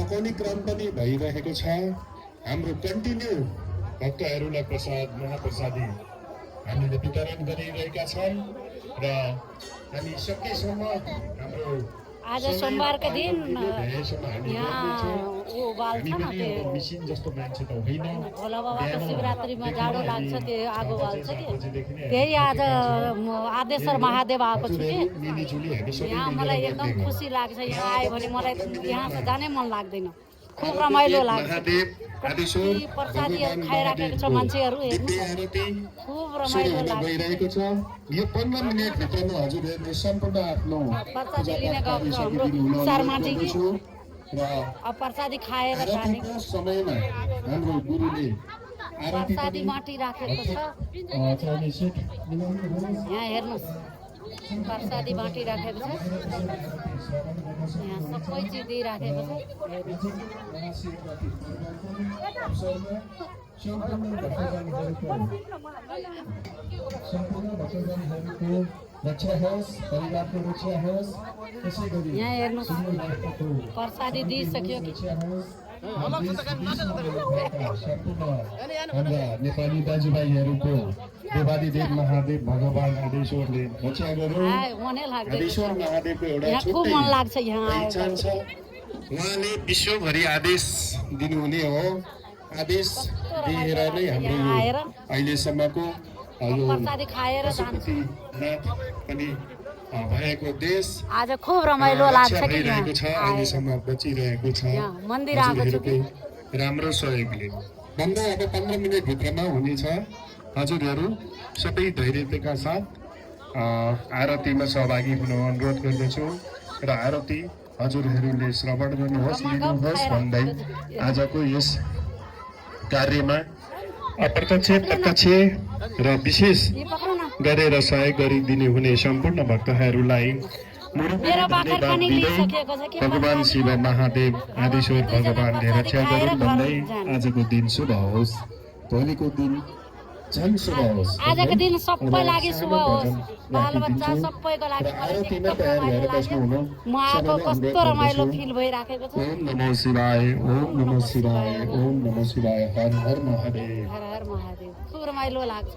पकाउने क्रम पनि भइरहेको छ। हाम्रो कन्टिन्यू भक्तहरूलाई प्रसाद महाप्रसादी हामीले वितरण गरिरहेका छौँ र हामी सकेसम्म हाम्रो आज सोमबार का दिन यहाँ वो बाल्छ न त्यो मिसिन जस्तो मान्छे त होइन। भोला बाबाको शिवरात्रिमा जाडो लाग्छ त्यो आगो बाल्छ कि त्यही आज आदेश्वर महादेव आएको छु कि यहाँ मलाई एकदम खुसी लाग्छ। यहाँ आयो भने मलाई यहाँ त जानै मन लाग्दैन। खुब रमाइलो लाग्छ। प्रसादीहरू खाइराखेको छ मान्छेहरू खुब रमाइलो भइरहेको छ। यो 15 मिनेट भित्रमा हजुरहरूले सम्पूर्ण आफ्नो प्रसादी लिने गएको छ हाम्रो शर्माजी कि अब प्रसादी खाएर जाने समयमा हाम्रो गुरुले प्रसादी माटी राखेको छ। यहाँ हेर्नुहोस् प्रसादी बाँटी राखेको छ। यहाँ सबै चिज दिइराखेको छ। यहाँ हेर्नुहोस् प्रसादी दिइसक्यो कि नेपाली दाजुभाइहरूको देवादिदेव महादेव भगवान आदेश्वरले रक्षा गरौँ। आदेश्वर महादेवको एउटा खुब मन लाग्छ यहाँ पहिचान छ। उहाँले विश्वभरि आदेश दिनुहुने हो। आदेश दिएर नै हाम्रो अहिलेसम्मको प्रसादी खाएर जान्छ। पनि भएको देश आज खुब रमाइलो लाग्छ कि भइरहेको छ। अहिलेसम्म बचिरहेको छ। मन्दिर आएको छु कि राम्रो सहयोगले भन्दा अब 15 मिनट भित्रमा हुनेछ। हजुरहरू सबै धैर्यताका साथ आरतीमा सहभागी हुन अनुरोध गर्दछु र आरती हजुरहरूले श्रवण गर्नुहोस्, लिनुहोस् भन्दै आजको यस कार्यमा अप्रत्यक्ष प्रत्यक्ष र विशेष गरेर सहयोग गरिदिने हुने सम्पूर्ण भक्तहरूलाई भगवान शिव महादेव आदेश्वर भगवानले रक्षा गरून् भन्दै आजको दिन शुभ होस्। भोलिको दिन झन् शुभ होस्। आजको दिन सबै लागि शुभ होस्। बालबच्चा सबैको लागि म आएको कस्तो रमाइलो फिल भइराखेको छ। ओम नमो शिवाय, ओम नमो शिवाय, ओम नमो शिवाय। हर हर महादेव, हर हर महादेव। खुब रमाइलो लाग्छ।